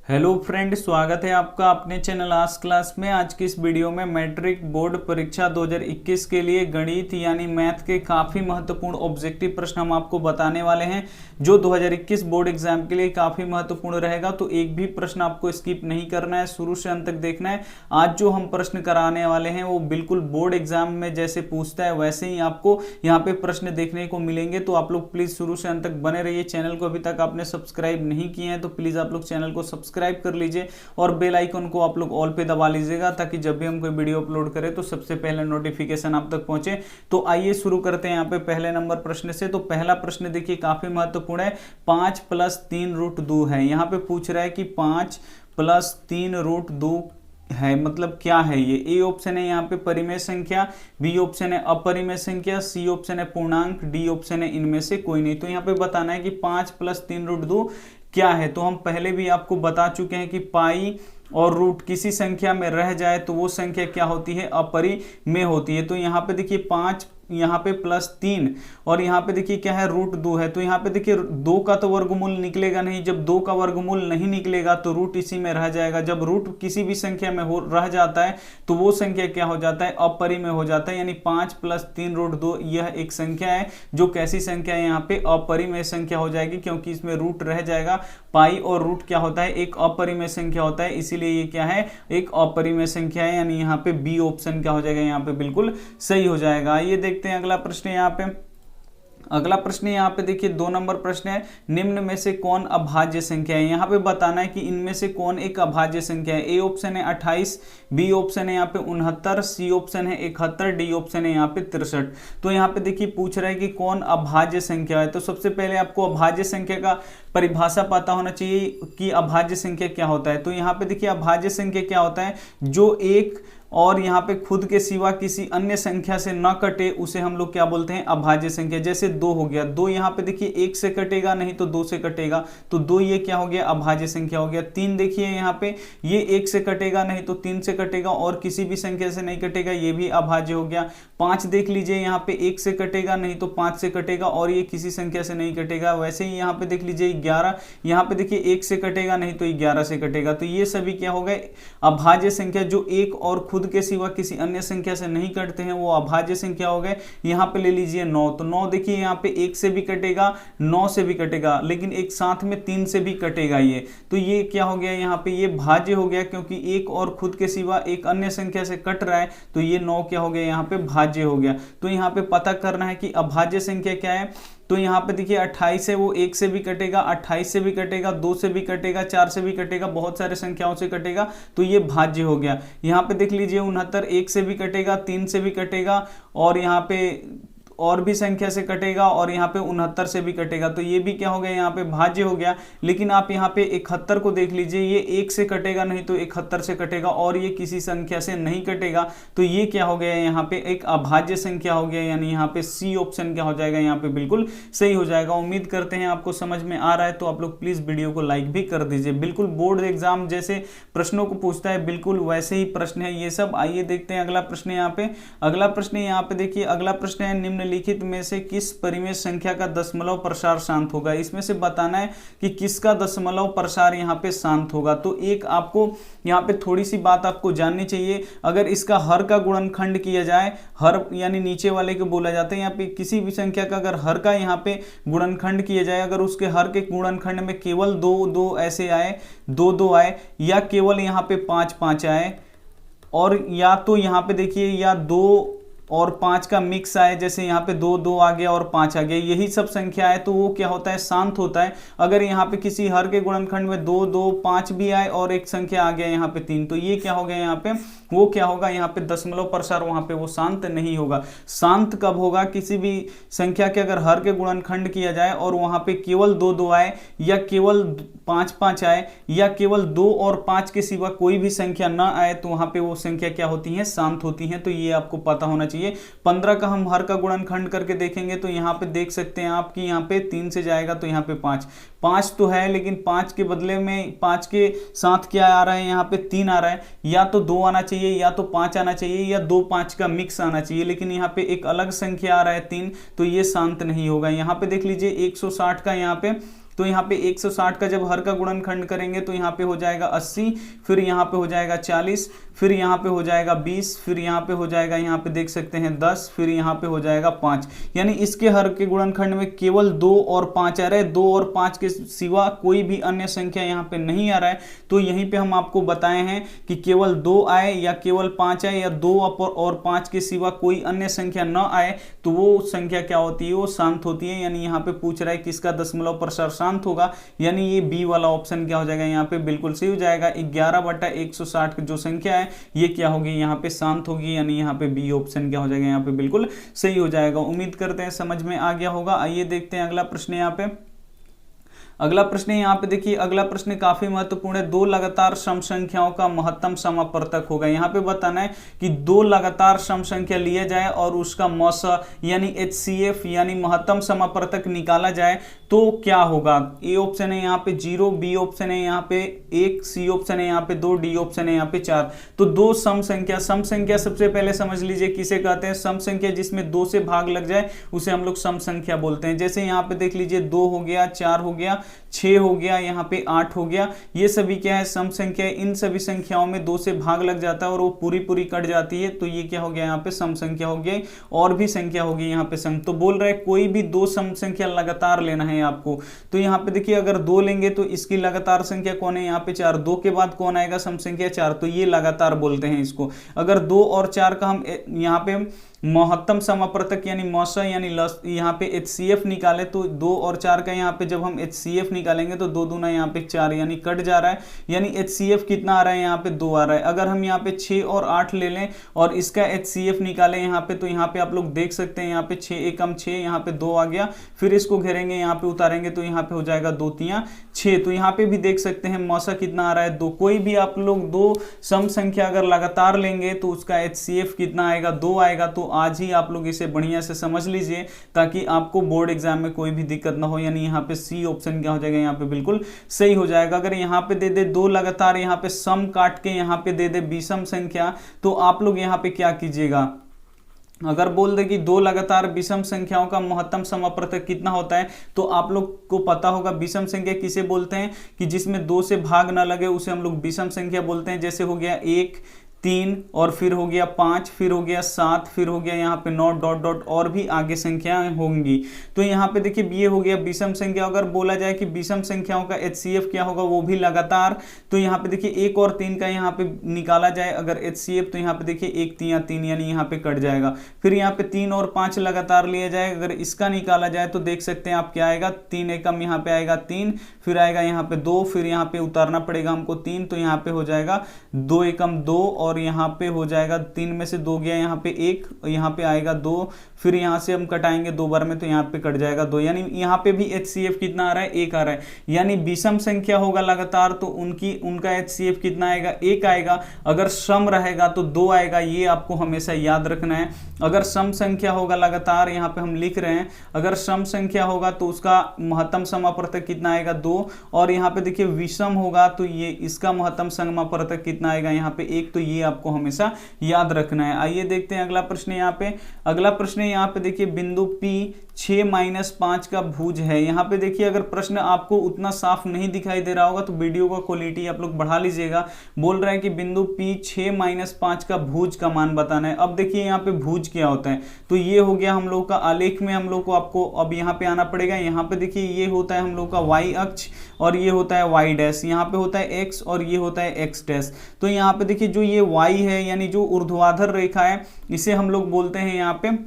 Hello friend, स्वागत है आपका अपने चैनल आज क्लास में। आज की इस वीडियो में मैट्रिक बोर्ड परीक्षा 2021 के लिए गणित यानी मैथ के काफ़ी महत्वपूर्ण ऑब्जेक्टिव प्रश्न हम आपको बताने वाले हैं, जो 2021 बोर्ड एग्जाम के लिए काफ़ी महत्वपूर्ण रहेगा। तो एक भी प्रश्न आपको स्किप नहीं करना है, शुरू से अंत तक देखना है। आज जो हम प्रश्न कराने वाले हैं वो बिल्कुल बोर्ड एग्जाम में जैसे पूछता है वैसे ही आपको यहाँ पे प्रश्न देखने को मिलेंगे। तो आप लोग प्लीज़ शुरू से अंत तक बने रहिए। चैनल को अभी तक आपने सब्सक्राइब नहीं किए हैं तो प्लीज़ आप लोग चैनल को सब्सक्राइब कर लीजिए और बेल आइकन को आप लोग ऑल पे दबा लीजिएगा, ताकि जब भी हम कोई वीडियो अपलोड करें तो सबसे पहले नोटिफिकेशन आप तक पहुंचे। तो आइए शुरू करते हैं यहाँ पे पहले नंबर प्रश्न से। तो पहला प्रश्न देखिए काफी महत्वपूर्ण है। 5 + 3√2 है। यहाँ पे पूछ रहा है कि 5 + 3√2 है, मतलब क्या है ये। ए ऑप्शन है यहाँ पे परिमेय संख्या, बी ऑप्शन है अपरिमेय संख्या, सी ऑप्शन है पूर्णांक, डी ऑप्शन है इनमें से कोई नहीं। तो यहाँ पे बताना है कि 5 + 3√2 क्या है। तो हम पहले भी आपको बता चुके हैं कि पाई और रूट किसी संख्या में रह जाए तो वो संख्या क्या होती है, अपरिमेय होती है। तो यहाँ पे देखिए 5 यहाँ पे +3 और यहाँ पे देखिए क्या है √2 है। तो यहाँ पे देखिए 2 का तो वर्गमूल निकलेगा नहीं। जब 2 का वर्गमूल नहीं निकलेगा तो रूट इसी में रह जाएगा। जब रूट किसी भी संख्या में रह जाता है तो वो संख्या क्या हो जाता है, अपरिमेय हो जाता है। यानी 5 + 3√2 यह एक संख्या है जो कैसी संख्या है, यहाँ पे अपरिमेय संख्या हो जाएगी, क्योंकि इसमें रूट रह जाएगा। पाई और रूट क्या होता है, एक अपरिमेय संख्या होता है, इसीलिए ये क्या है, एक अपरिमेय संख्या है। यानी यहाँ पे बी ऑप्शन क्या हो जाएगा, यहाँ पे बिल्कुल सही हो जाएगा। ये देखते हैं अगला प्रश्न। यहाँ पे अगला प्रश्न यहाँ पे देखिए 2 नंबर प्रश्न है। निम्न में से कौन अभाज्य संख्या है। यहाँ पे बताना है कि इनमें से कौन एक अभाज्य संख्या है। ए ऑप्शन है 28, बी ऑप्शन है यहाँ पे 69, सी ऑप्शन है 71, डी ऑप्शन है यहाँ पे 63। तो यहाँ पे देखिए पूछ रहा है कि कौन अभाज्य संख्या है। तो सबसे पहले आपको अभाज्य संख्या का परिभाषा पता होना चाहिए कि अभाज्य संख्या क्या होता है। तो यहाँ पे देखिए अभाज्य संख्या क्या होता है, जो एक और यहाँ पे खुद के सिवा किसी अन्य संख्या से न कटे उसे हम लोग क्या बोलते हैं, अभाज्य संख्या। जैसे 2 हो गया, 2 यहाँ पे देखिए 1 से कटेगा नहीं तो 2 से कटेगा, तो 2 ये क्या हो गया, अभाज्य संख्या हो गया। 3 देखिए यहाँ पे ये 1 से कटेगा नहीं तो 3 से कटेगा और किसी भी संख्या से नहीं कटेगा, ये भी अभाज्य हो गया। 5 देख लीजिए, यहाँ पे 1 से कटेगा नहीं तो 5 से कटेगा और ये किसी संख्या से नहीं कटेगा। वैसे ही यहाँ पे देख लीजिए 11, यहाँ पे देखिए 1 से कटेगा नहीं तो 11 से कटेगा। तो ये सभी क्या हो गए, अभाज्य संख्या। जो एक और खुद के सिवा किसी अन्य संख्या से नहीं कटते हैं वो अभाज्य संख्या हो गए। यहाँ पे ले लीजिए 9, तो 9 देखिए यहाँ पे 1 से भी कटेगा, 9 से भी कटेगा, लेकिन एक साथ में 3 से भी कटेगा ये। तो ये क्या हो गया, यहाँ पे ये भाज्य हो गया, क्योंकि एक और खुद के सिवा एक अन्य संख्या से कट रहा है। तो ये 9 क्या हो गया, यहाँ पे भाज्य हो गया। तो यहाँ पे पता करना है कि अभाज्य संख्या क्या है। तो यहाँ पे देखिए 28 है, वो 1 से भी कटेगा, 28 से भी कटेगा, 2 से भी कटेगा, 4 से भी कटेगा, बहुत सारे संख्याओं से कटेगा, तो ये भाज्य हो गया। यहाँ पे देख लीजिए 69 1 से भी कटेगा, 3 से भी कटेगा और यहाँ पे और भी संख्या से कटेगा और यहाँ पे 69 से भी कटेगा, तो ये भी क्या हो गया, यहाँ पे भाज्य हो गया। लेकिन आप यहाँ पे 71 को देख लीजिए, ये 1 से कटेगा नहीं तो 71 से कटेगा और ये किसी संख्या से नहीं कटेगा, तो ये क्या हो गया, यहाँ पे एक अभाज्य संख्या हो गया। यानी यहाँ पे सी ऑप्शन क्या हो जाएगा, यहाँ पे बिल्कुल सही हो जाएगा। उम्मीद करते हैं आपको समझ में आ रहा है। तो आप लोग प्लीज वीडियो को लाइक भी कर दीजिए। बिल्कुल बोर्ड एग्जाम जैसे प्रश्नों को पूछता है बिल्कुल वैसे ही प्रश्न है ये सब। आइए देखते हैं अगला प्रश्न। यहाँ पे अगला प्रश्न यहाँ पे देखिए, अगला प्रश्न है निम्नलिखित में से किस परिमेय संख्या का दशमलव प्रसार शांत होगा। इसमें से बताना है कि किसका दशमलव प्रसार यहाँ पे शांत होगा। तो एक आपको यहाँ पे थोड़ी सी बात आपको जाननी चाहिए। अगर इसका हर का गुणनखंड किया जाए, हर यानी नीचे वाले को बोला जाता है, यहाँ पे किसी भी संख्या का अगर हर का यहाँ पे गुणनखंड किया जाए, अगर उसके हर के गुणनखंड में केवल 2 2 ऐसे आए, 2 2 आए, या केवल यहाँ पे 5 5 आए, और या तो यहाँ पे देखिए या 2 और 5 का मिक्स आए, जैसे यहाँ पे 2 2 आ गया और 5 आ गया, यही सब संख्या है, तो वो क्या होता है, शांत होता है। अगर यहाँ पे किसी हर के गुणनखंड में 2 2 5 भी आए और एक संख्या आ गया यहाँ पे 3, तो ये क्या हो गया, यहाँ पे वो क्या होगा, यहाँ पे दशमलव प्रसार वहां पे वो शांत नहीं होगा। शांत कब होगा, किसी भी संख्या के अगर हर के गुणनखंड किया जाए और वहां पे केवल 2 2 आए, या केवल 5 5 आए, या केवल 2 और 5 के सिवा कोई भी संख्या ना आए, तो वहां पे वो संख्या क्या होती है, शांत होती है। तो ये आपको पता होना चाहिए। 15 का हम हर का गुणनखंड करके देखेंगे तो यहाँ पे देख सकते हैं आप कि यहाँ पे 3 से जाएगा तो यहाँ पे 5 5 तो है, लेकिन 5 के बदले में 5 के साथ क्या आ रहा है, यहाँ पे 3 आ रहा है। या तो 2 आना चाहिए, या तो 5 आना चाहिए, या 2 5 का मिक्स आना चाहिए, लेकिन यहाँ पे एक अलग संख्या आ रहा है 3, तो ये शांत नहीं होगा। यहाँ पे देख लीजिए 160 का यहाँ पे तो यहाँ पे 160 का जब हर का गुणनखंड करेंगे तो यहाँ पे हो जाएगा 80, फिर यहाँ पे हो जाएगा 40, फिर यहाँ पे हो जाएगा 20, फिर यहाँ पे हो जाएगा, यहाँ पे देख सकते हैं 10, फिर यहाँ पे हो जाएगा 5। यानी इसके हर के गुणनखंड में केवल 2 और 5 आ रहा है, 2 और 5 के सिवा कोई भी अन्य संख्या यहाँ पे नहीं आ रहा है। तो यहीं पे हम आपको बताए हैं कि केवल 2 आए या केवल 5 आए या 2 और 5 के सिवा कोई अन्य संख्या न आए तो वो संख्या क्या होती है, वो शांत होती है। यानी यहाँ पे पूछ रहा है किसका दशमलव प्रसार शांत होगा, यानी ये बी वाला ऑप्शन क्या हो जाएगा, यहाँ पे बिल्कुल सही हो जाएगा। 11/160 जो संख्या है ये क्या होगी, यहाँ पे शांत होगी, यानी यहाँ पे बी ऑप्शन क्या हो जाएगा, यहाँ पे बिल्कुल सही हो जाएगा। उम्मीद करते हैं समझ में आ गया होगा। आइए देखते हैं अगला प्रश्न। यहाँ पे अगला प्रश्न यहाँ पे देखिए, अगला प्रश्न काफी महत्वपूर्ण है। 2 लगातार सम संख्याओं का महत्तम समापवर्तक होगा। यहाँ पे बताना है कि 2 लगातार सम संख्या लिया जाए और उसका मौस यानी HCF यानी महत्तम समापवर्तक निकाला जाए तो क्या होगा। ए ऑप्शन है यहाँ पे 0, बी ऑप्शन है यहाँ पे 1, सी ऑप्शन है यहाँ पे 2, डी ऑप्शन है यहाँ पे 4। तो 2 सम संख्या, सम संख्या सबसे पहले समझ लीजिए किसे कहते हैं। सम संख्या जिसमें 2 से भाग लग जाए उसे हम लोग सम संख्या बोलते हैं। जैसे यहाँ पे देख लीजिए 2 हो गया, 4 हो गया, 6 हो गया, यहाँ पे 8 हो गया, ये सभी क्या है, सम संख्या। इन सभी संख्याओं में 2 से भाग लग जाता है और वो पूरी पूरी कट जाती है, तो ये क्या हो गया, यहाँ पे सम संख्या हो गई। और भी संख्या होगी यहाँ पे सम। तो बोल रहा है कोई भी 2 सम संख्या लगातार लेना है आपको। तो यहाँ पे देखिए अगर 2 लेंगे तो इसकी लगातार संख्या कौन है, यहाँ पे 4। 2 के बाद कौन आएगा, सम संख्या 4, तो ये लगातार बोलते हैं इसको। अगर 2 और 4 का हम यहाँ पे महत्तम समापवर्तक यानी मौसा यानी यहाँ पे HCF निकाले तो 2 और 4 का यहाँ पे जब हम HCF निकालेंगे तो 2 दूना यहाँ पे 4 यानी कट जा रहा है। यानी HCF कितना आ रहा है, यहाँ पे 2 आ रहा है। अगर हम यहाँ पे 6 और 8 ले लें और इसका HCF निकालें यहाँ पे, तो यहाँ पे आप लोग देख सकते हैं यहाँ पे 6 एकम 6, यहाँ पे 2 आ गया। फिर इसको घेरेंगे, यहाँ पे उतारेंगे तो यहाँ पे हो जाएगा 2 तिया 6। तो यहाँ पे भी देख सकते हैं मौसा कितना आ रहा है, 2। कोई भी आप लोग 2 सम संख्या अगर लगातार लेंगे तो उसका HCF कितना आएगा, 2 आएगा। तो आज ही आप लोग इसे बढ़िया से समझ लीजिए ताकि आपको बोर्ड एग्जाम में कोई भी दिक्कत ना हो। यानी यहाँ पे सी ऑप्शन क्या हो जाएगा, यहाँ पे बिल्कुल सही हो जाएगा। अगर यहाँ पे दे दे 2 लगातार, यहाँ पे सम काट के यहाँ पे दे दे विषम संख्या, तो आप लोग यहाँ पे क्या कीजिएगा। अगर बोल दे कि 2 लगातार विषम संख्याओं का महत्तम समापवर्तक कितना होता है, तो आप लोग को पता होगा विषम संख्या किसे बोलते हैं कि जिसमें 2 से भाग ना लगे उसे हम लोग विषम संख्या बोलते हैं। जैसे हो गया 1, 3 और फिर हो गया 5, फिर हो गया 7, फिर हो गया यहाँ पे 9 डॉट डॉट और भी आगे संख्याएं होंगी। तो यहाँ पे देखिए ये हो गया विषम संख्या। अगर बोला जाए कि विषम संख्याओं का HCF क्या होगा, वो भी लगातार, तो यहाँ पे देखिए 1 और 3 का यहाँ पे निकाला जाए अगर HCF, तो यहाँ पे देखिए 1 तिया 3 यानी यहाँ पे कट जाएगा। फिर यहाँ पे 3 और 5 लगातार लिया जाए, अगर इसका निकाला जाए तो देख सकते हैं आप क्या आएगा, 3 एकम यहाँ पे आएगा 3, फिर आएगा यहाँ पे 2, फिर यहाँ पे उतारना पड़ेगा हमको 3, तो यहाँ पे हो जाएगा 2 एकम 2 और यहाँ पे हो जाएगा 3 में से 2 गया, यहाँ पे 1, यहाँ पे आएगा 2, फिर यहाँ से हम कटाएंगे 2 बार में तो यहाँ पे कट जाएगा 2। यानी यहाँ पे भी HCF कितना आ रहा है, 1 आ रहा है। यानी विषम संख्या होगा लगातार तो उनका HCF कितना आएगा, 1 आएगा। अगर सम रहेगा तो 2 आएगा, ये आपको हमेशा याद रखना है। अगर सम संख्या होगा लगातार, यहाँ पे हम लिख रहे हैं, अगर सम संख्या होगा तो उसका महत्तम समापवर्तक कितना आएगा, 2। और यहाँ पे देखिए विषम होगा तो ये इसका महत्तम समापवर्तक कितना आएगा, यहाँ पे 1। तो ये आपको हमेशा याद रखना है। आइए देखते हैं अगला प्रश्न। यहाँ पे अगला प्रश्न यहाँ पे देखिए बिंदु P 6-5 का भुज है। यहाँ पे देखिए अगर प्रश्न आपको उतना साफ नहीं दिखाई दे रहा होगा तो वीडियो का क्वालिटी आप लोग बढ़ा लीजिएगा। बोल रहा है कि बिंदु P 6-5 का भुज का मान बताना है। अब देखिए यहाँ पे भुज क्या होता है, तो ये हो गया हम लोग का आलेख में, हम लोग को आपको अब यहाँ पे आना पड़ेगा। यहाँ पे देखिए ये होता है हम लोग का y अक्ष और ये होता है y डैश, यहाँ पे होता है x और ये होता है x डैश। तो यहाँ पे देखिए जो ये y है यानी जो ऊर्ध्वाधर रेखा है, इसे हम लोग बोलते हैं यहाँ पे,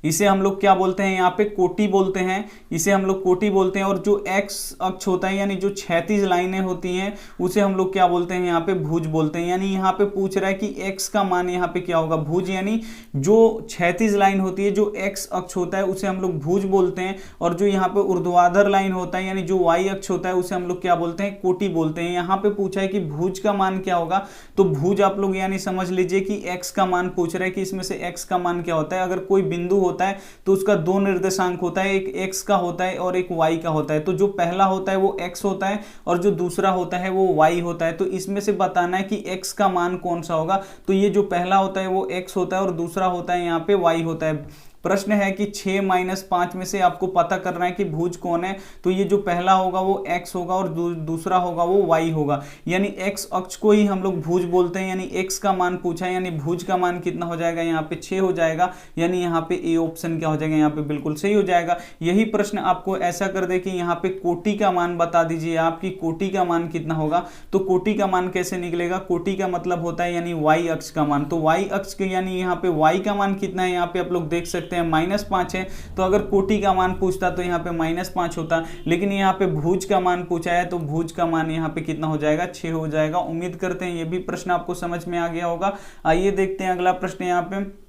इसे हम लोग क्या बोलते हैं, यहाँ पे कोटि बोलते हैं, इसे हम लोग कोटि बोलते हैं। और जो x अक्ष होता है यानी जो क्षैतिज लाइनें होती हैं उसे हम लोग क्या बोलते हैं, यहाँ पे भुज बोलते हैं। यानी यहाँ पे पूछ रहा है कि x का मान यहाँ पे क्या होगा, भुज। यानी जो क्षैतिज लाइन होती है, जो x अक्ष होता है उसे हम लोग भुज बोलते हैं। और जो यहाँ पे ऊर्ध्वाधर लाइन होता है यानी जो y अक्ष होता है उसे हम लोग क्या बोलते हैं, कोटि बोलते हैं। यहाँ पे पूछा है कि भुज का मान क्या होगा, तो भुज आप लोग यानी समझ लीजिए कि x का मान पूछ रहा है कि इसमें से x का मान क्या होता है। अगर कोई बिंदु होता है तो उसका 2 निर्देशांक होता है, एक x का होता है और एक y का होता है। तो जो पहला होता है वो x होता है और जो दूसरा होता है वो y होता है। तो इसमें से बताना है कि x का मान कौन सा होगा। तो ये जो पहला होता है वो x होता है और दूसरा होता है यहाँ पे y होता है। प्रश्न है कि 6 माइनस 5 में से आपको पता करना है कि भुज कौन है। तो ये जो पहला होगा वो x होगा और दूसरा होगा वो y होगा, यानी x अक्ष को ही हम लोग भुज बोलते हैं। यानी x का मान पूछा है, यानी भुज का मान कितना हो जाएगा, यहाँ पे 6 हो जाएगा। यानी यहाँ पे ए ऑप्शन क्या हो जाएगा, यहाँ पे बिल्कुल सही हो जाएगा। यही प्रश्न आपको ऐसा कर दे कि यहाँ पे कोटि का मान बता दीजिए, आपकी कोटि का मान कितना होगा। तो कोटि का मान कैसे निकलेगा, कोटि का मतलब होता है यानी y अक्ष का मान। तो y अक्ष के यानी यहाँ पे y का मान कितना है, यहाँ पे आप लोग देख सकते हैं -5 है। तो अगर कोटि का मान पूछता तो यहाँ पे -5 होता, लेकिन यहाँ पे भुज का मान पूछा है तो भुज का मान यहाँ पे कितना हो जाएगा, 6 हो जाएगा। उम्मीद करते हैं ये भी प्रश्न आपको समझ में आ गया होगा। आइए देखते हैं अगला प्रश्न। यहाँ पे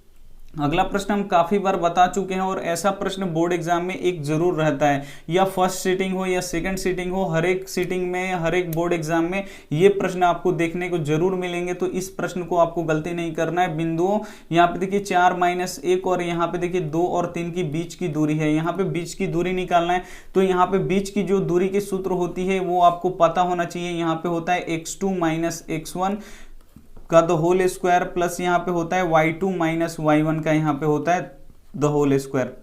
अगला प्रश्न हम काफी बार बता चुके हैं और ऐसा प्रश्न बोर्ड एग्जाम में एक जरूर रहता है, या फर्स्ट सीटिंग हो या सेकंड सीटिंग हो, हर एक सीटिंग में हर एक बोर्ड एग्जाम में ये प्रश्न आपको देखने को जरूर मिलेंगे। तो इस प्रश्न को आपको गलती नहीं करना है। बिंदुओं यहाँ पे देखिए 4 - 1 और यहाँ पे देखिए 2 और 3 की बीच की दूरी है, यहाँ पे बीच की दूरी निकालना है। तो यहाँ पे बीच की जो दूरी के सूत्र होती है वो आपको पता होना चाहिए। यहाँ पे होता है x2 - x1 का द होल स्क्वायर प्लस यहाँ पे होता है y2 - y1 का यहाँ पे होता है द होल स्क्वायर।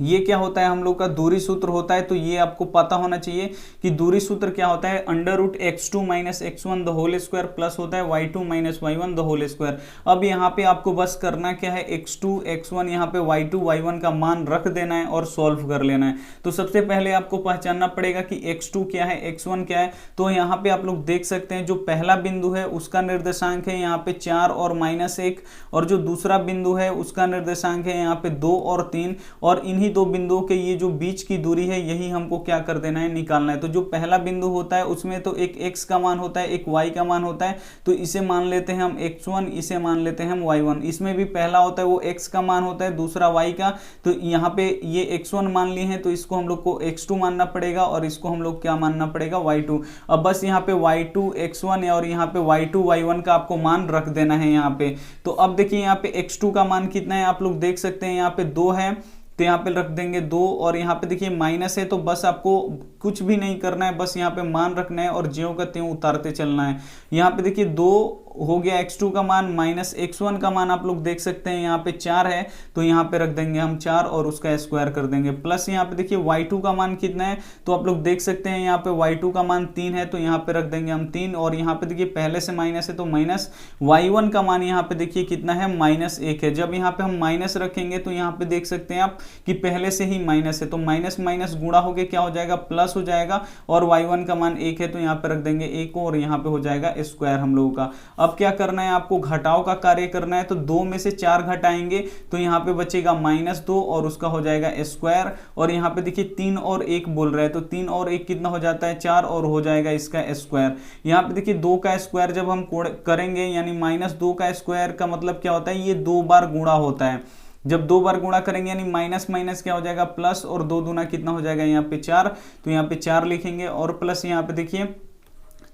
ये क्या होता है, हम लोग का दूरी सूत्र होता है। तो ये आपको पता होना चाहिए कि दूरी सूत्र क्या होता है, √x2 - x1 the whole square plus होता है y2 - y1 the whole square. अब यहाँ पे आपको बस करना क्या है, x2 x1 यहाँ पे y2 y1 का मान रख देना है और सॉल्व कर लेना है। तो सबसे पहले आपको पहचानना पड़ेगा कि x2 क्या है, x1 क्या है। तो यहाँ पे आप लोग देख सकते हैं जो पहला बिंदु है उसका निर्देशांक है यहाँ पे 4 और -1, और जो दूसरा बिंदु है उसका निर्देशांक है यहाँ पे 2 और 3, और इन्हीं दो बिंदुओं के ये जो बीच की दूरी है यही हमको क्या कर देना है, निकालना है। तो जो पहला बिंदु होता है उसमें तो एक x का मान होता है, एक y का मान होता है। तो इसे मान लेते हैं हम x1, इसे मान लेते हैं हम y1। इसमें भी पहला होता है वो x का मान होता है, दूसरा y का। तो यहाँ पे ये x1 मान लिए हैं तो इसको हम लोग को x2 मानना पड़ेगा और इसको हम लोग क्या मानना पड़ेगा, y2। अब बस यहाँ पे y2 x1 है और यहाँ पे y2 y1 का आपको मान रख देना है यहाँ पे। तो अब देखिए यहाँ पे x2 का मान कितना है, आप लोग देख सकते हैं यहाँ पे 2 है, तो यहाँ पे रख देंगे 2, और यहाँ पे देखिए माइनस है। तो बस आपको कुछ भी नहीं करना है, बस यहाँ पे मान रखना है और ज्यों का त्यों उतारते चलना है। यहाँ पे देखिए 2 हो गया x2 का मान, -x1 का मान आप लोग देख सकते हैं यहाँ पे 4 है, तो यहाँ पे रख देंगे हम 4 और उसका स्क्वायर कर देंगे। प्लस यहाँ पे देखिए y2 का मान कितना है, तो आप लोग देख सकते हैं यहाँ पे y2 का मान 3 है, तो यहाँ पे रख देंगे हम 3, और यहाँ पे देखिए पहले से माइनस है तो माइनस। y1 का मान यहाँ पे देखिए कितना है, -1 है। जब यहाँ पे हम माइनस रखेंगे तो यहाँ पे देख सकते हैं आप कि पहले से ही माइनस है, तो माइनस माइनस गुणा होके क्या हो जाएगा, प्लस हो जाएगा, और y1 का मान 1 है तो यहाँ पे रख देंगे 1 और यहाँ पे हो जाएगा स्क्वायर हम लोगों का। अब क्या करना है, आपको घटाव का कार्य करना है। तो 2 में से 4 घटाएंगे तो यहाँ पे बचेगा -2 और उसका हो जाएगा स्क्वायर, और यहाँ पे देखिए 3 और 1 बोल रहा है, तो 3 और 1 कितना हो जाता है, 4, और हो जाएगा इसका स्क्वायर। यहाँ पे देखिए 2 का स्क्वायर जब हम करेंगे यानी -2 का स्क्वायर का मतलब क्या होता है, ये 2 बार गुणा होता है। जब 2 बार गुणा करेंगे यानी माइनस माइनस क्या हो जाएगा, प्लस, और 2 दूना कितना हो जाएगा यहाँ पे 4, तो यहाँ पे 4 लिखेंगे, और प्लस यहाँ पे देखिए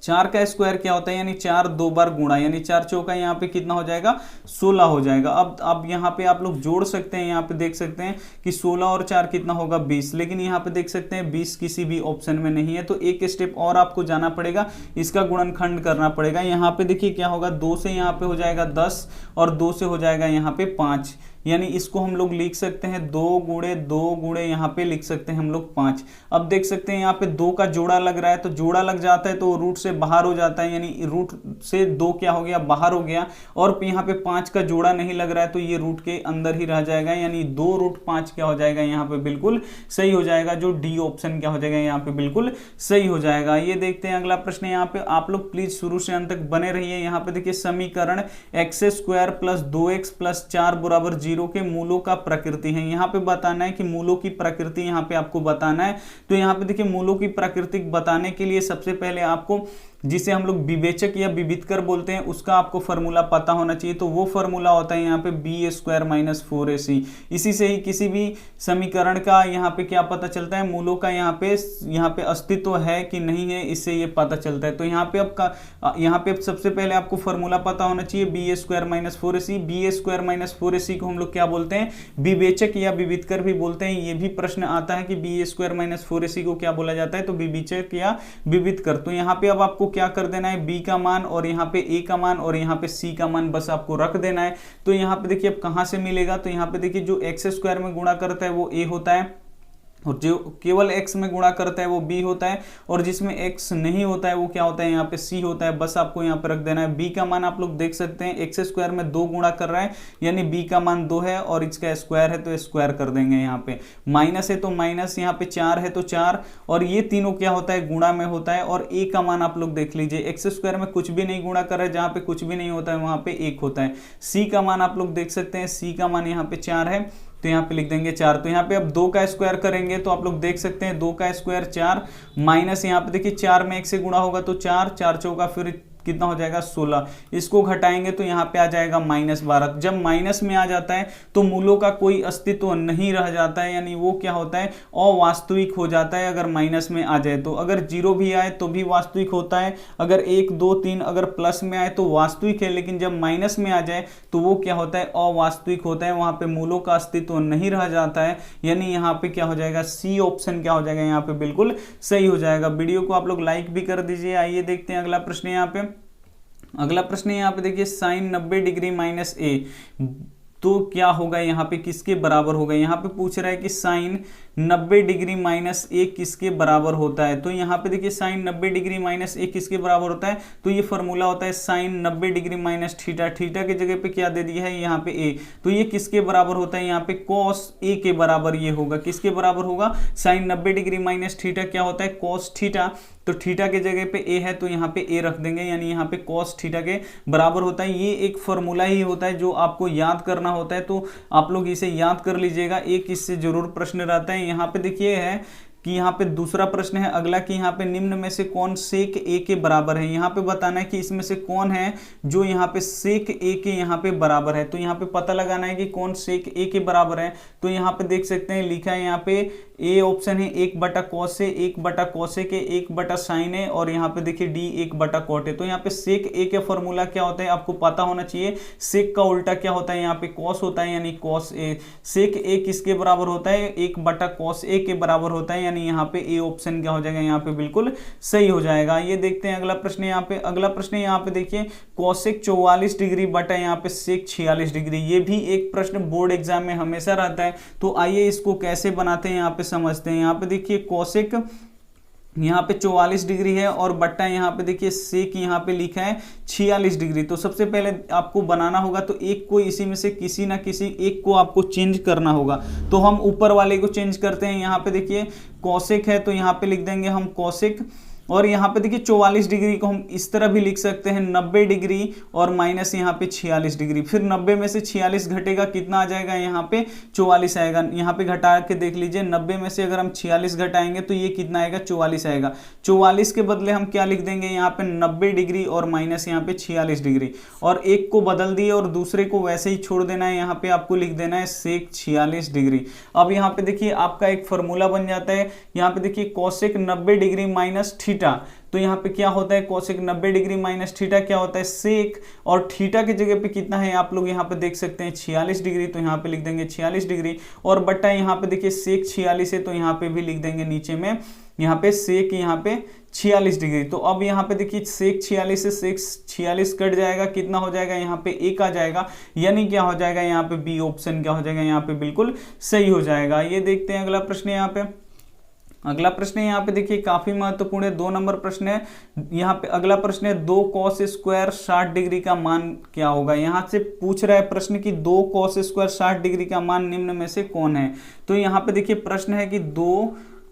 4 का स्क्वायर क्या होता है, यानी 4 2 बार गुणा, यानी 4 चौका यहाँ पे कितना हो जाएगा, 16 हो जाएगा। अब यहाँ पे आप लोग जोड़ सकते हैं, यहाँ पे देख सकते हैं कि 16 और 4 कितना होगा, 20, लेकिन यहाँ पे देख सकते हैं 20 किसी भी ऑप्शन में नहीं है। तो एक स्टेप और आपको जाना पड़ेगा, इसका गुणनखंड करना पड़ेगा। यहाँ पे देखिए क्या होगा, 2 से यहाँ पे हो जाएगा 10 और 2 से हो जाएगा यहाँ पे 5, यानी इसको हम लोग लिख सकते हैं 2 गुणे 2 गुणे यहाँ पे लिख सकते हैं हम लोग 5। अब देख सकते हैं यहाँ पे 2 का जोड़ा लग रहा है, तो जोड़ा लग जाता है तो रूट से बाहर हो जाता है, यानी रूट से 2 क्या हो गया, बाहर हो गया, और यहाँ पे 5 का जोड़ा नहीं लग रहा है तो ये रूट के अंदर ही रह जाएगा, यानी 2√5 क्या हो जाएगा, यहाँ पे बिल्कुल सही हो जाएगा। जो डी ऑप्शन क्या हो जाएगा, यहाँ पे बिल्कुल सही हो जाएगा। ये देखते हैं अगला प्रश्न। यहाँ पे आप लोग प्लीज शुरू से अंत तक बने रहिए। यहाँ पे देखिए समीकरण x² + 2x + 4 = 0 के मूलों का प्रकृति है। यहाँ पे बताना है कि मूलों की प्रकृति यहाँ पे आपको बताना है। तो यहाँ पे देखिए मूलों की प्रकृति बताने के लिए सबसे पहले आपको जिसे हम लोग विवेचक या विविधकर बोलते हैं उसका आपको फॉर्मूला पता होना चाहिए। तो वो फॉर्मूला होता है यहाँ पे b² - 4ac। इसी से ही किसी भी समीकरण का यहाँ पे क्या पता चलता है, मूलों का यहाँ पे अस्तित्व है कि नहीं है, इससे ये पता चलता है। तो यहाँ पे सबसे पहले आपको फॉर्मूला पता होना चाहिए b² - 4ac। b² - 4ac को हम लोग क्या बोलते हैं, विवेचक या विविधकर भी बोलते हैं। ये भी प्रश्न आता है कि b² - 4ac को क्या बोला जाता है, तो विवेचक या विविधकर। तो यहाँ पे अब आपको क्या कर देना है, b का मान और यहाँ पे a का मान और यहाँ पे c का मान बस आपको रख देना है। तो यहाँ पे देखिए अब कहाँ से मिलेगा, तो यहाँ पे देखिए जो x स्क्वायर में गुणा करता है वो a होता है और जो केवल x में गुणा करता है वो b होता है और जिसमें x नहीं होता है वो क्या होता है, यहाँ पे c होता है। बस आपको यहाँ पे रख देना है। b का मान आप लोग देख सकते हैं x स्क्वायर में 2 गुणा कर रहा है यानी b का मान 2 है और इसका स्क्वायर है तो स्क्वायर कर देंगे। यहाँ पे माइनस है तो माइनस, यहाँ पे 4 है तो 4 और ये तीनों क्या होता है, गुणा में होता है। और a का मान आप लोग देख लीजिए, x स्क्वायर में कुछ भी नहीं गुणा कर रहा है, जहाँ पे कुछ भी नहीं होता है वहाँ पे 1 होता है। c का मान आप लोग देख सकते हैं, c का मान यहाँ पे 4 है तो यहाँ पे लिख देंगे 4। तो यहाँ पे अब 2 का स्क्वायर करेंगे तो आप लोग देख सकते हैं 2 का स्क्वायर 4 माइनस यहाँ पे देखिए 4 में 1 से गुणा होगा तो 4, 4 चौका फिर कितना हो जाएगा 16, इसको घटाएंगे तो यहाँ पे आ जाएगा -12। जब माइनस में आ जाता है तो मूलों का कोई अस्तित्व नहीं रह जाता है, यानी वो क्या होता है, अवास्तविक हो जाता है अगर माइनस में आ जाए तो। अगर 0 भी आए तो भी वास्तविक होता है, अगर 1 2 3 अगर प्लस में आए तो वास्तविक है, लेकिन जब माइनस में आ जाए तो वो क्या होता है, अवास्तविक होता है, वहां पे मूलों का अस्तित्व नहीं रह जाता है। यानी यहाँ पे क्या हो जाएगा, सी ऑप्शन क्या हो जाएगा, यहाँ पे बिल्कुल सही हो जाएगा। वीडियो को आप लोग लाइक भी कर दीजिए। आइए देखते हैं अगला प्रश्न। यहाँ पे अगला प्रश्न यहाँ पे देखिए साइन 90 डिग्री माइनस ए, तो क्या होगा, यहाँ पे किसके बराबर होगा। यहाँ पे पूछ रहा है कि साइन 90 डिग्री माइनस ए किसके बराबर होता है। तो यहाँ पे देखिए साइन 90 डिग्री माइनस ए किसके बराबर होता है, तो ये फॉर्मूला होता है sine 90 degree minus theta. Theta की जगह पे क्या दे दिया है यहाँ पे ए, तो ये किसके बराबर होता है, यहाँ पे कॉस ए के बराबर ये होगा। किसके बराबर होगा, साइन 90 डिग्री माइनस थीटा क्या होता है, कॉस थीटा। तो थीटा के जगह पे ए है तो यहाँ पे ए रख देंगे, यानी यहाँ पे कॉस थीटा के बराबर होता है। ये एक फॉर्मूला ही होता है जो आपको याद करना होता है, तो आप लोग इसे याद कर लीजिएगा। एक इससे जरूर प्रश्न रहता है। यहाँ पे देखिए है कि यहाँ पे दूसरा प्रश्न है अगला कि यहाँ पे निम्न में से कौन सेक ए के बराबर है। यहाँ पे बताना है कि इसमें से कौन है जो यहाँ पे सेक ए के यहाँ पे बराबर है। तो यहाँ पे पता लगाना है कि कौन सेक ए के बराबर है। तो यहाँ पे देख सकते हैं लिखा है यहाँ पे ए ऑप्शन है 1/cos ए, 1/cos के, 1/sin ए और यहाँ पे देखिए डी 1/cot ए। तो यहाँ पे सेक ए के फॉर्मूला क्या होता है आपको पता होना चाहिए। सेक का उल्टा क्या होता है, यहाँ पे कॉस होता है यानी कॉस ए। सेक ए किसके बराबर होता है, 1/cos ए के बराबर होता है, यानी यहाँ पे ए ऑप्शन क्या हो जाएगा, यहाँ पे बिल्कुल सही हो जाएगा। ये देखते हैं अगला प्रश्न। यहाँ पे अगला प्रश्न यहाँ पे देखिए कोसेक 44 डिग्री बटा यहाँ पे सेक 46 डिग्री। ये भी एक प्रश्न बोर्ड एग्जाम में हमेशा रहता है। तो आइए इसको कैसे बनाते हैं यहाँ पे समझते हैं। यहाँ पे देखिए कोसेक यहाँ पे 44 डिग्री है और बट्टा यहाँ पे देखिए सेक यहाँ पे लिखा है 46 डिग्री। तो सबसे पहले आपको बनाना होगा तो एक को इसी में से किसी ना किसी एक को आपको चेंज करना होगा। तो हम ऊपर वाले को चेंज करते हैं। यहाँ पे देखिए कोसेक है तो यहाँ पे लिख देंगे हम कोसेक, और यहाँ पे देखिए 44 डिग्री को हम इस तरह भी लिख सकते हैं 90 डिग्री और माइनस यहाँ पे 46 डिग्री। फिर 90 में से 46 घटेगा कितना आ जाएगा, यहाँ पे 44 आएगा। यहाँ पे घटा के देख लीजिए 90 में से अगर हम 46 घटाएंगे तो ये कितना आएगा, 44 आएगा। 44 के बदले हम क्या लिख देंगे यहाँ पे 90 डिग्री और माइनस यहाँ पे 46 डिग्री, और एक को बदल दिए और दूसरे को वैसे ही छोड़ देना है। यहाँ पे आपको लिख देना है सेक 46 डिग्री। अब यहाँ पे देखिए आपका एक फॉर्मूला बन जाता है। यहाँ पे देखिए कोसेक 90 डिग्री माइनस थीटा, तो यहाँ पे क्या होता है कोसेक 90 डिग्री माइनस थीटा क्या होता है सेक, और थीटा की जगह पे कितना है आप लोग यहाँ पे देख सकते हैं 46 डिग्री। तो यहाँ पे लिख देंगे 46 डिग्री और बट्टा यहाँ पे देखिए सेक 46 है तो यहाँ पे भी लिख देंगे नीचे में यहाँ पे सेक यहाँ पे 46 डिग्री। तो अब यहाँ पे देखिए सेक 46 से सेक 46 कट जाएगा, कितना हो जाएगा यहाँ पे 1 आ जाएगा, यानी क्या हो जाएगा यहाँ पे बी ऑप्शन क्या हो जाएगा, यहाँ पे बिल्कुल सही हो जाएगा। ये देखते हैं अगला प्रश्न। यहाँ पे अगला प्रश्न यहाँ पे देखिए काफी महत्वपूर्ण है, 2 नंबर प्रश्न है। यहाँ पे अगला प्रश्न है 2 cos स्क्वायर 60 डिग्री का मान क्या होगा। यहाँ से पूछ रहा है प्रश्न कि 2 cos स्क्वायर 60 डिग्री का मान निम्न में से कौन है। तो यहाँ पे देखिए प्रश्न है कि 2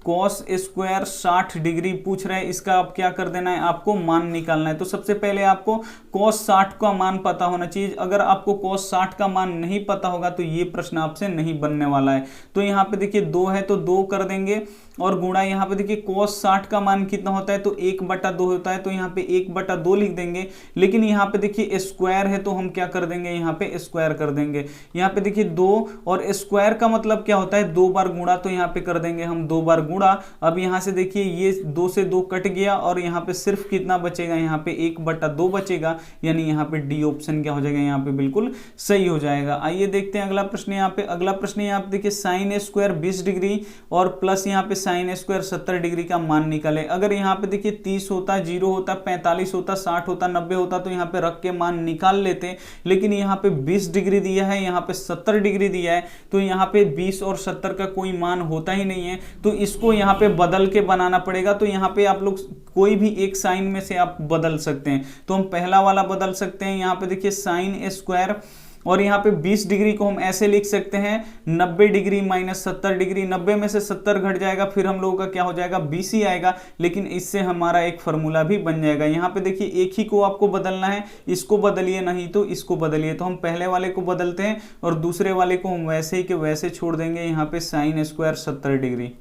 cos स्क्वायर 60 डिग्री पूछ रहा है, इसका आप क्या कर देना है, आपको मान निकालना है। तो सबसे पहले आपको cos 60 का मान पता होना चाहिए। अगर आपको cos 60 का मान नहीं पता होगा तो ये प्रश्न आपसे नहीं बनने वाला है। तो यहाँ पे देखिए 2 है तो 2 कर देंगे और गुणा यहाँ पे देखिए cos 60 का मान कितना होता है, तो 1/2 होता है, तो यहाँ पे 1/2 लिख देंगे। लेकिन यहाँ पे देखिए स्क्वायर है तो हम क्या कर देंगे, यहाँ पे स्क्वायर कर देंगे। यहाँ पे देखिए 2 और स्क्वायर का मतलब क्या होता है, 2 बार गुणा, तो यहाँ पे कर देंगे हम 2 बार गुणा। अब यहाँ से देखिए ये 2 से 2 कट गया और यहाँ पे सिर्फ कितना बचेगा, यहाँ पे 1/2 बचेगा, यानी यहाँ पे डी ऑप्शन क्या हो जाएगा, यहाँ पे बिल्कुल सही हो जाएगा। आइए देखते हैं अगला प्रश्न। यहाँ पे अगला प्रश्न यहाँ पे देखिए साइन स्क्वायर 20 डिग्री और प्लस यहाँ पे साइन स्क्वायर 70 डिग्री का मान निकाले। अगर यहाँ पे देखिए 30 होता, 0 होता, 45 होता, 60 होता, 90 होता तो यहाँ पे रख के मान निकाल लेते, लेकिन यहाँ पे 20 डिग्री दिया है, यहाँ पे 70 डिग्री दिया है, तो यहाँ पे 20 और 70 का कोई मान होता ही नहीं है, तो इसको यहाँ पे बदल के बनाना पड़ेगा। तो यहाँ पे आप लोग कोई भी एक साइन में से आप बदल सकते हैं। तो हम पहला वाला बदल सकते हैं। यहाँ पे देखिए साइन स्क्वायर और यहाँ पे 20 डिग्री को हम ऐसे लिख सकते हैं 90 डिग्री माइनस 70 डिग्री। 90 में से 70 घट जाएगा, फिर हम लोगों का क्या हो जाएगा, 20 ही आएगा, लेकिन इससे हमारा एक फॉर्मूला भी बन जाएगा। यहाँ पे देखिए एक ही को आपको बदलना है, इसको बदलिए नहीं तो इसको बदलिए। तो हम पहले वाले को बदलते हैं और दूसरे वाले को हम वैसे ही के वैसे छोड़ देंगे। यहाँ पे साइन स्क्वायर 70 डिग्री।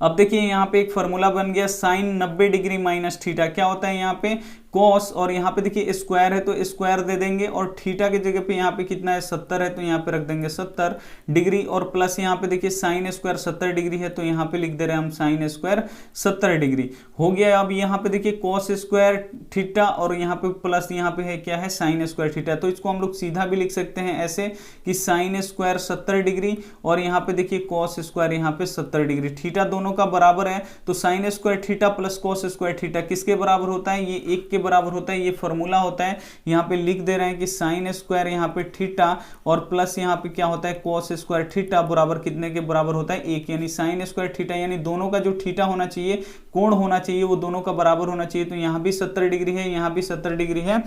अब देखिए यहाँ पे एक फॉर्मूला बन गया साइन 90 डिग्री माइनस थीटा। क्या होता है यहाँ पे कॉस, और यहाँ पे देखिए स्क्वायर है तो स्क्वायर दे देंगे, और थीटा की जगह पे यहाँ पे कितना है 70 है तो यहाँ पे रख देंगे 70 डिग्री, और प्लस यहाँ पे देखिए साइन स्क्वायर 70 डिग्री है तो यहाँ पे लिख दे रहे हैं हम साइन स्क्वायर 70 डिग्री हो गया। अब यहाँ पे देखिए कॉस स्क्वायर थीटा और यहाँ पे प्लस यहाँ पे है क्या है साइन स्क्वायर थीटा। तो इसको हम लोग सीधा भी लिख सकते हैं ऐसे कि साइन स्क्वायर 70 डिग्री और यहाँ पे देखिए कॉस स्क्वायर यहाँ पे 70 डिग्री। थीटा दोनों का बराबर है तो sine square theta plus cos square theta किसके बराबर होता है, ये 1 के बराबर होता है। ये फॉर्मूला होता है। यहाँ पे लिख दे रहे हैं कि साइन स्क्वायर यहाँ पे थीटा और प्लस यहाँ पे क्या होता है कॉस स्क्वायर थीटा बराबर कितने के बराबर होता है 1, यानी साइन स्क्वायर थीटा यानी दोनों का जो थीटा होना चाहिए, कोण होना चाहिए, वो दोनों का बराबर होना चाहिए। तो यहाँ भी 70 डिग्री है, यहाँ भी 70 डिग्री है,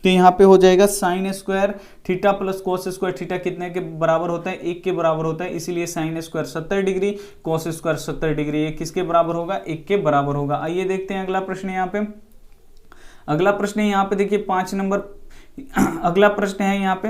तो यहाँ पे हो जाएगा sine square theta plus cos square theta कितने के बराबर होता है 1 के बराबर होता है। इसीलिए sine square 70 degree cos square 70 degree, ये किसके बराबर होगा 1 के बराबर होगा। आइए देखते हैं अगला प्रश्न। यहाँ पे अगला प्रश्न है यहाँ पे देखिए 5 नंबर अगला प्रश्न है यहाँ पे,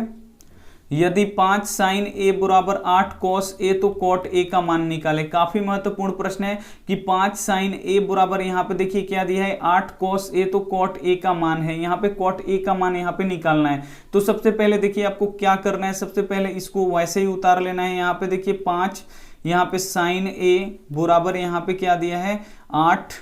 यदि 5 साइन ए बराबर 8 कॉस ए तो कॉट ए का मान निकाले। काफी महत्वपूर्ण प्रश्न है कि 5 साइन ए बराबर यहाँ पे देखिए क्या दिया है 8 कॉस ए तो कॉट ए का मान है। यहाँ पे कॉट ए का मान यहाँ पे निकालना है। तो सबसे पहले देखिए आपको क्या करना है, सबसे पहले इसको वैसे ही उतार लेना है। यहाँ पे देखिए 5 यहाँ पे साइन ए बराबर यहाँ पे क्या दिया है 8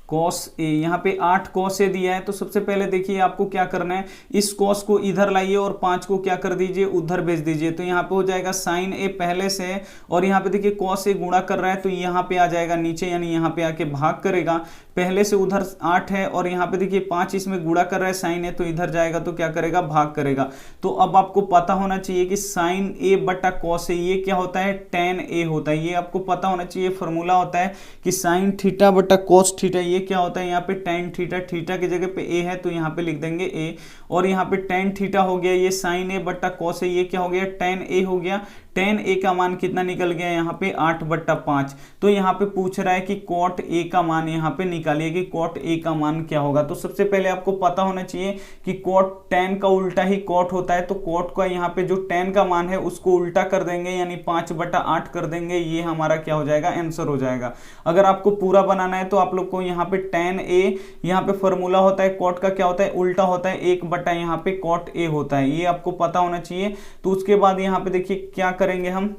कॉस ए, यहाँ पे 8 कॉस ए दिया है। तो सबसे पहले देखिए आपको क्या करना है, इस कॉस को इधर लाइए और 5 को क्या कर दीजिए उधर भेज दीजिए। तो यहाँ पे हो जाएगा साइन ए पहले से है और यहाँ पे देखिए कॉस ए गुणा कर रहा है तो यहाँ पे आ जाएगा नीचे, यानी यहाँ पे आके भाग करेगा। पहले से उधर 8 है और यहाँ पे देखिए 5 इसमें गुणा कर रहा है साइन ए, तो इधर जाएगा तो क्या करेगा भाग करेगा। तो अब आपको पता होना चाहिए कि साइन ए बटा कॉस ए ये क्या होता है टेन ए होता है। ये आपको पता होना चाहिए, फॉर्मूला होता है कि साइन थीटा बटा कॉस थीटा ये क्या होता है यहाँ पे टेन थीटा, थीटा की जगह पे ए है तो यहाँ पे लिख देंगे ए, और यहाँ पे टेन थीटा हो गया, ये साइन ए बटा कॉस ए ये क्या हो गया टेन ए हो गया। टेन ए का मान कितना निकल गया यहाँ पे 8/5। तो यहाँ पे पूछ रहा है कि कॉट ए का मान यहाँ पे निकालिए कि कॉट ए का मान क्या होगा। तो सबसे पहले आपको पता होना चाहिए कि कॉट टेन का उल्टा ही कॉट होता है, तो कॉट का यहाँ पे जो टेन का मान है उसको उल्टा कर देंगे यानी 5/8 कर देंगे, ये हमारा क्या हो जाएगा आंसर हो जाएगा। अगर आपको पूरा बनाना है तो आप लोग को यहाँ पे टेन ए यहाँ पे फॉर्मूला होता है, कॉट का क्या होता है उल्टा होता है 1/ यहाँ पे कॉट ए होता है, ये आपको पता होना चाहिए। तो उसके बाद यहाँ पे देखिए क्या करेंगे हम,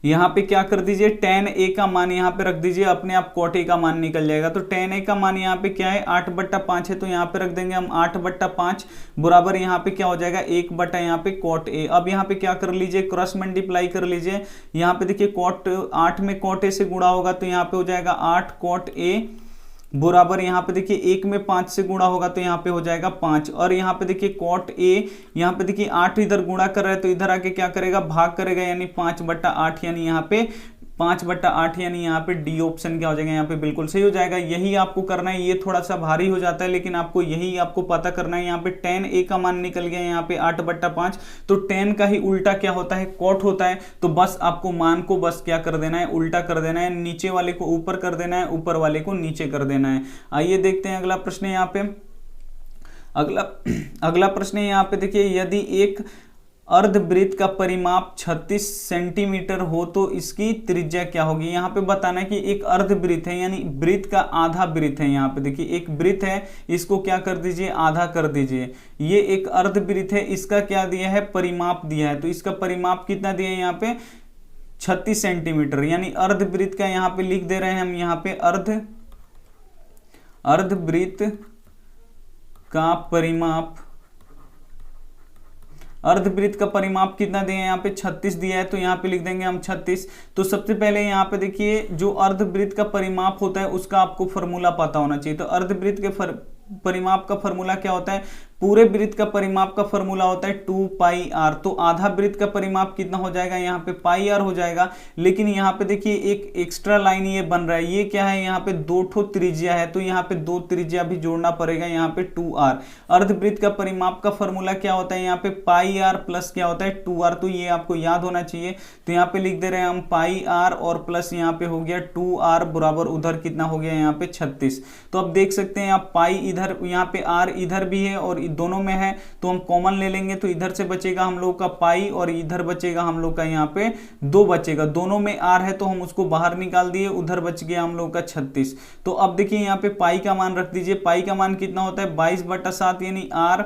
यहाँ पे क्या कर दीजिए टेन ए का मान यहाँ पे रख दीजिए, अपने आप कॉट ए का मान निकल जाएगा। तो टेन ए का मान यहाँ पे क्या है 8/5 है, तो यहाँ पे रख देंगे हम 8/5 बराबर यहाँ पे क्या हो जाएगा 1/ यहाँ पे कॉट ए। अब यहाँ पे क्या कर लीजिए क्रॉस मल्टीप्लाई कर लीजिए। यहाँ पे देखिए कॉट 8 में कॉट ए से गुणा होगा तो यहाँ पे हो जाएगा 8 कॉट ए बराबर यहाँ पे देखिए 1 में 5 से गुणा होगा तो यहाँ पे हो जाएगा 5, और यहाँ पे देखिए कॉट ए यहाँ पे देखिए 8 इधर गुणा कर रहा है तो इधर आके क्या करेगा भाग करेगा यानी 5/8, यानी यहाँ पे 5/8 यानी यहाँ पे डी ऑप्शन क्या हो जाएगा यहाँ पे बिल्कुल सही हो जाएगा। यही आपको करना है, ये थोड़ा सा भारी हो जाता है लेकिन आपको यही आपको पता करना है। यहाँ पे टेन ए का मान निकल गया यहाँ पे 8/5, तो टेन का ही उल्टा क्या होता है कॉट होता है। तो बस आपको मान को बस क्या कर देना है उल्टा कर देना है, नीचे वाले को ऊपर कर देना है, ऊपर वाले को नीचे कर देना है। आइए देखते हैं अगला प्रश्न। यहाँ पे अगला प्रश्न यहाँ पे देखिए, यदि एक अर्धवृत्त का परिमाप 36 सेंटीमीटर हो तो इसकी त्रिज्या क्या होगी। यहाँ पे बताना है कि एक अर्धवृत्त है यानी वृत्त का आधा वृत्त है। यहाँ पे देखिए एक वृत्त है, इसको क्या कर दीजिए आधा कर दीजिए। ये एक अर्धवृत्त है, इसका क्या दिया है परिमाप दिया है, तो इसका परिमाप कितना दिया है यहाँ पे 36 सेंटीमीटर, यानी अर्धवृत्त का यहाँ पे लिख दे रहे हैं हम, यहाँ पे अर्धवृत्त का परिमाप, अर्धवृत्त का परिमाप कितना दिया है यहाँ पे 36 दिया है, तो यहाँ पे लिख देंगे हम 36। तो सबसे पहले यहाँ पे देखिए जो अर्धवृत्त का परिमाप होता है उसका आपको फॉर्मूला पता होना चाहिए। तो अर्धवृत्त के परिमाप का फॉर्मूला क्या होता है, पूरे वृत्त का परिमाप का फॉर्मूला होता है 2πr। तो आधा वृत्त का परिमाप कितना हो जाएगा, यहाँ पे πr हो जाएगा। लेकिन यहाँ पे देखिए एक एक्स्ट्रा लाइन ये बन रहा है, ये क्या है, यहाँ पे 2 ठो त्रिज्या है, तो यहाँ पे 2 त्रिज्या भी जोड़ना पड़ेगा, यहाँ पे 2r। अर्धवृत्त का परिमाप का फॉर्मूला क्या होता है, यहाँ पे πr प्लस क्या होता है 2r, तो ये आपको याद होना चाहिए। तो यहाँ पे लिख दे रहे हैं हम πr और प्लस यहाँ पे हो गया 2r बराबर उधर कितना हो गया यहाँ पे 36। तो अब देख सकते हैं आप पाई इधर, यहाँ पे r इधर भी है और दोनों में है, तो हम कॉमन ले लेंगे, तो इधर से बचेगा हम लोग का पाई और इधर बचेगा हम लोग का यहाँ पे 2 बचेगा। दोनों में r है तो हम उसको बाहर निकाल दिए, उधर बच गया हम लोग का 36। तो अब देखिए यहाँ पे पाई का मान रख दीजिए, पाई का मान कितना होता है 22/7, यानी r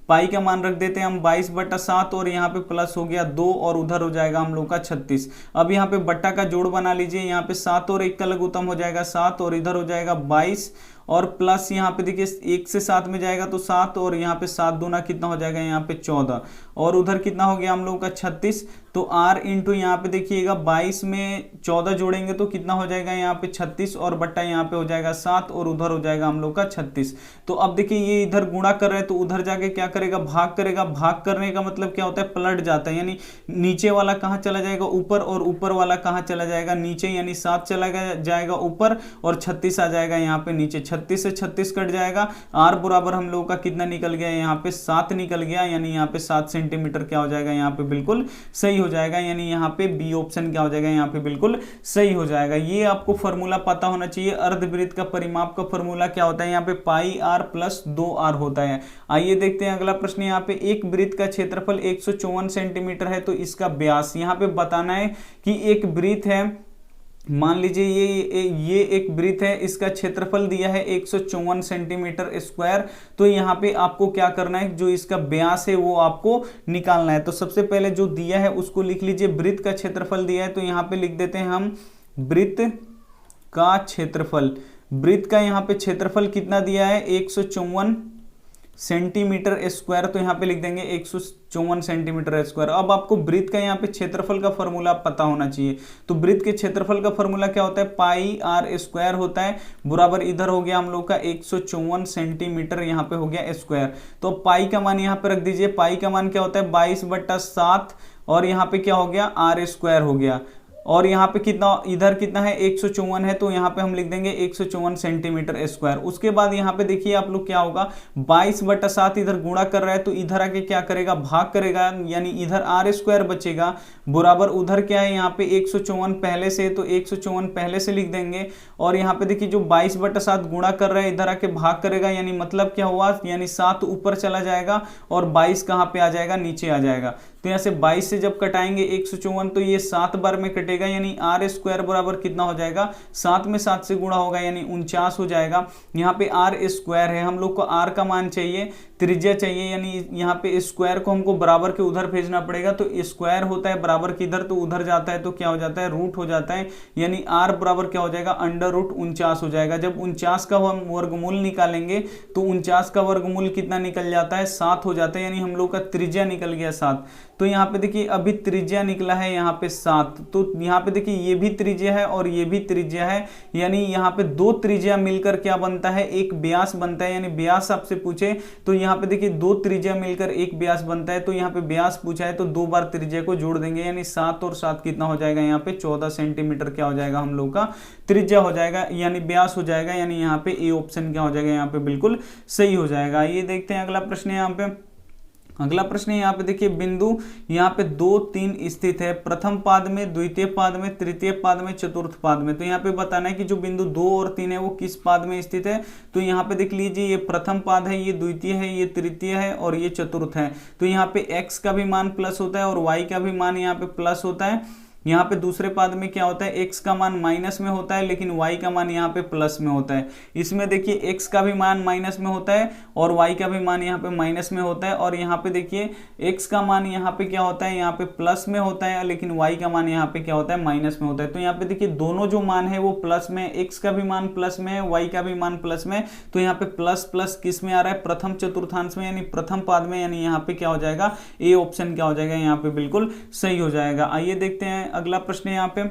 पाई का मान रख देते हैं हम 22/7 और यहाँ पे प्लस हो गया 2 और उधर हो जाएगा हम लोग का 36। अब यहाँ पे बट्टा का जोड़ बना लीजिए, यहाँ पे 7 और 1 का लघुत्तम हो जाएगा 7 और इधर हो जाएगा 22 और प्लस यहाँ पे देखिए 1 से 7 में जाएगा तो 7 और यहाँ पे 7 दूना कितना हो जाएगा यहाँ पे 14 और उधर कितना हो गया हम लोग का 36। तो r इंटू यहाँ पे देखिएगा 22 में 14 जोड़ेंगे तो कितना हो जाएगा यहाँ पे 36 और बट्टा यहाँ पे हो जाएगा 7 और उधर हो जाएगा हम लोग का 36। तो अब देखिए ये इधर गुणा कर रहे हैं तो उधर जाके क्या करेगा, भाग करेगा। भाग करने का मतलब क्या होता है, पलट जाता है, यानी नीचे वाला कहाँ चला जाएगा ऊपर और ऊपर वाला कहाँ चला जाएगा नीचे, यानी 7 चला जाएगा ऊपर और 36 आ जाएगा यहाँ पे नीचे। 36 से 36 कट जाएगा, r बराबर हम लोग का कितना निकल गया यहाँ पे 7 निकल गया, यानी यहाँ पे 7 सेंटीमीटर क्या हो जाएगा यहाँ पे बिल्कुल सही हो जाएगा, यानी यहाँ पे बी ऑप्शन क्या हो जाएगा यहाँ पे बिल्कुल सही हो जाएगा। ये आपको फॉर्मूला पता होना चाहिए। अर्धवृत्त का परिमाप का फॉर्मूला क्या होता है, यहाँ पे πr प्लस 2r होता है। आइए देखते हैं अगला प्रश्न। यहाँ पे एक वृत्त का क्षेत्रफल 154 सेंटीमीटर है, तो इसका व्यास यहाँ पे बताना है कि एक वृत्त है, मान लीजिए ये एक वृत्त है, इसका क्षेत्रफल दिया है 154 सेंटीमीटर स्क्वायर। तो यहाँ पे आपको क्या करना है, जो इसका व्यास है वो आपको निकालना है। तो सबसे पहले जो दिया है उसको लिख लीजिए, वृत्त का क्षेत्रफल दिया है तो यहाँ पे लिख देते हैं हम वृत्त का क्षेत्रफल। वृत्त का यहाँ पे क्षेत्रफल कितना दिया है 154 सेंटीमीटर स्क्वायर, तो यहाँ पे लिख देंगे 154 सेंटीमीटर स्क्वायर। अब आपको वृत्त का यहाँ पे क्षेत्रफल का फॉर्मूला पता होना चाहिए। तो वृत्त के क्षेत्रफल का फॉर्मूला क्या होता है, पाई r स्क्वायर होता है, बराबर इधर हो गया हम लोग का 154 सेंटीमीटर यहाँ पे हो गया स्क्वायर। तो पाई का मान यहाँ पे रख दीजिए, पाई का मान क्या होता है 22/7 और यहाँ पे क्या हो गया r स्क्वायर हो गया। और यहाँ पे कितना, इधर कितना है 154 है, तो यहाँ पे हम लिख देंगे 154 सेंटीमीटर स्क्वायर। उसके बाद यहाँ पे देखिए आप लोग क्या होगा 22/7 इधर गुणा कर रहा है तो इधर आके क्या करेगा, भाग करेगा, यानी इधर r स्क्वायर बचेगा, बराबर उधर क्या है यहाँ पे 154 पहले से, तो 154 पहले से लिख देंगे। और यहाँ पे देखिए जो 22/7 गुणा कर रहा है इधर आके भाग करेगा, यानी मतलब क्या हुआ, यानी 7 ऊपर चला जाएगा और 22 कहाँ पे आ जाएगा, नीचे आ जाएगा। तो यहाँ से 22 से जब कटाएंगे 154 तो ये 7 बार में कटेगा, यानी r स्क्वायर बराबर कितना हो जाएगा, 7 में 7 से गुणा होगा यानी 49 हो जाएगा। यहाँ पे r स्क्वायर है, हम लोग को r का मान चाहिए, त्रिज्या चाहिए, यानी यहाँ पे स्क्वायर को हमको बराबर के उधर भेजना पड़ेगा। तो स्क्वायर होता है बराबर के इधर, तो उधर जाता है तो क्या हो जाता है, रूट हो जाता है, यानी r बराबर क्या हो जाएगा, √49 हो जाएगा। जब 49 का हम वर्गमूल निकालेंगे तो 49 का वर्गमूल कितना निकल जाता है, 7 हो जाता है, यानी हम लोग का त्रिज्या निकल गया 7। तो यहाँ पे देखिए अभी त्रिज्या निकला है यहाँ पे 7, तो यहाँ पे देखिए ये भी त्रिज्या है और ये भी त्रिज्या है, यानी यहाँ पे 2 त्रिज्या मिलकर क्या बनता है, एक व्यास बनता है। यानी व्यास आपसे पूछे तो यहाँ पे देखिए 2 त्रिज्या मिलकर एक व्यास बनता है, तो यहाँ पे व्यास पूछा है तो 2 बार त्रिज्या को जोड़ देंगे, यानी 7 और 7 कितना हो जाएगा यहाँ पे 14 सेंटीमीटर क्या हो जाएगा हम लोग का त्रिज्या हो जाएगा, यानी व्यास हो जाएगा, यानी यहाँ पे ए ऑप्शन क्या हो जाएगा यहाँ पे बिल्कुल सही हो जाएगा। ये देखते हैं अगला प्रश्न है। यहाँ पे अगला प्रश्न है, यहाँ पे देखिए बिंदु यहाँ पे 2, 3 स्थित है, प्रथम पाद में, द्वितीय पाद में, तृतीय पाद में, चतुर्थ पाद में। तो यहाँ पे बताना है कि जो बिंदु 2 और 3 है वो किस पाद में स्थित है। तो यहाँ पे देख लीजिए ये प्रथम पाद है, ये द्वितीय है, ये तृतीय है और ये चतुर्थ है। तो यहाँ पे x का भी मान प्लस होता है और y का भी मान यहाँ पे प्लस होता है। यहाँ पे दूसरे पाद में क्या होता है, x का मान माइनस में होता है लेकिन y का मान यहाँ पे प्लस में होता है। इसमें देखिए x का भी मान माइनस में होता है और y का भी मान यहाँ पे माइनस में होता है, और यहाँ पे देखिए x का मान यहाँ पे क्या होता है, यहाँ पे प्लस में होता है, लेकिन y का मान यहाँ पे क्या होता है, माइनस में होता है। तो यहाँ पे देखिए दोनों जो मान है वो प्लस में, x का भी मान प्लस में है, y का भी मान प्लस में। तो यहाँ पे प्लस प्लस किस में आ रहा है, प्रथम चतुर्थांश में यानी प्रथम पाद में, यानी यहाँ पे क्या हो जाएगा, ए ऑप्शन क्या हो जाएगा, यहाँ पे बिल्कुल सही हो जाएगा। आइए देखते हैं अगला प्रश्न। यहाँ पे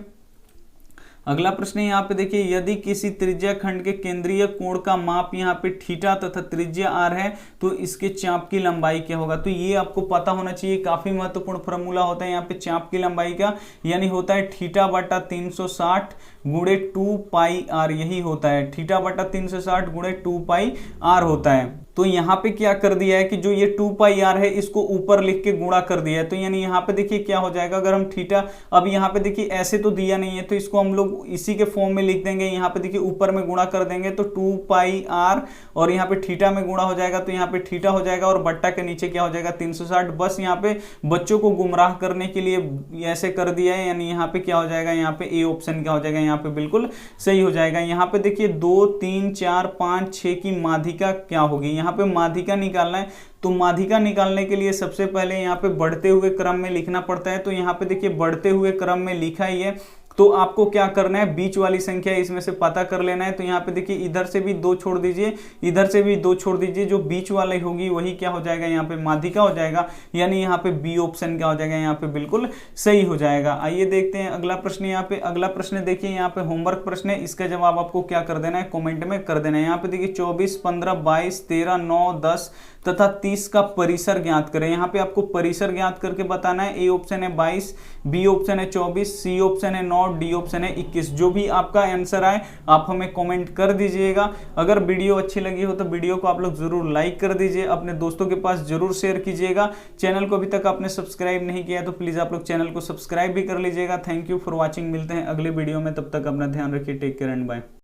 अगला प्रश्न यहाँ पे देखिए, यदि किसी त्रिज्या खंड के केंद्रीय कोण का माप यहाँ पे थीटा तथा त्रिज्या आर है तो इसके चाप की लंबाई क्या होगा। तो ये आपको पता होना चाहिए, काफी महत्वपूर्ण फॉर्मूला होता है यहाँ पे चाप की लंबाई का, यानी होता है थीटा बटा 360 गुणे 2 पाई आर, यही होता है थीटा बटा 360 गुणे 2 पाई आर होता है। तो यहाँ पे क्या कर दिया है कि जो ये 2 पाई आर है इसको ऊपर लिख के गुणा कर दिया है। तो यानी यहाँ पे देखिए क्या हो जाएगा, अगर हम थीटा, अब यहाँ पे देखिए ऐसे तो दिया नहीं है तो इसको हम लोग इसी के फॉर्म में लिख देंगे। यहाँ पे देखिए ऊपर में गुणा कर देंगे तो 2 पाई आर और यहाँ पे थीटा में गुणा हो जाएगा तो यहाँ पे थीटा हो जाएगा और बट्टा के नीचे क्या हो जाएगा 360। बस यहाँ पे बच्चों को गुमराह करने के लिए ऐसे कर दिया है, यानी यहाँ पे क्या हो जाएगा, यहाँ पे ए ऑप्शन क्या हो जाएगा, यहाँ पे बिल्कुल सही हो जाएगा। यहाँ पे देखिए 2 3 4 5 6 की माध्यिका क्या होगी, यहाँ पे माध्यिका निकालना है। तो माध्यिका निकालने के लिए सबसे पहले यहाँ पे बढ़ते हुए क्रम में लिखना पड़ता है। तो यहाँ पे देखिए बढ़ते हुए क्रम में लिखा ही है, तो आपको क्या करना है, बीच वाली संख्या इसमें से पता कर लेना है। तो यहाँ पे देखिए इधर से भी 2 छोड़ दीजिए, इधर से भी 2 छोड़ दीजिए, जो बीच वाली होगी वही क्या हो जाएगा, यहाँ पे माध्यिका हो जाएगा, यानी यहाँ पे बी ऑप्शन क्या हो जाएगा, यहाँ पे बिल्कुल सही हो जाएगा। आइए देखते हैं अगला प्रश्न। यहाँ पे अगला प्रश्न देखिए, यहाँ पे होमवर्क प्रश्न है, इसका जवाब आपको क्या कर देना है, कॉमेंट में कर देना है। यहाँ पे देखिए 24 15 22 13 9 10 तथा 30 का परिसर ज्ञात करें। यहाँ पे आपको परिसर ज्ञात करके बताना है। ए ऑप्शन है 22, बी ऑप्शन है 24, सी ऑप्शन है 9, डी ऑप्शन है 21। जो भी आपका आंसर आए आप हमें कमेंट कर दीजिएगा। अगर वीडियो अच्छी लगी हो तो वीडियो को आप लोग जरूर लाइक कर दीजिए, अपने दोस्तों के पास जरूर शेयर कीजिएगा। चैनल को अभी तक आपने सब्सक्राइब नहीं किया तो प्लीज आप लोग चैनल को सब्सक्राइब भी कर लीजिएगा। थैंक यू फॉर वॉचिंग, मिलते हैं अगले वीडियो में, तब तक अपना ध्यान रखिए, टेक केयर एंड बाय।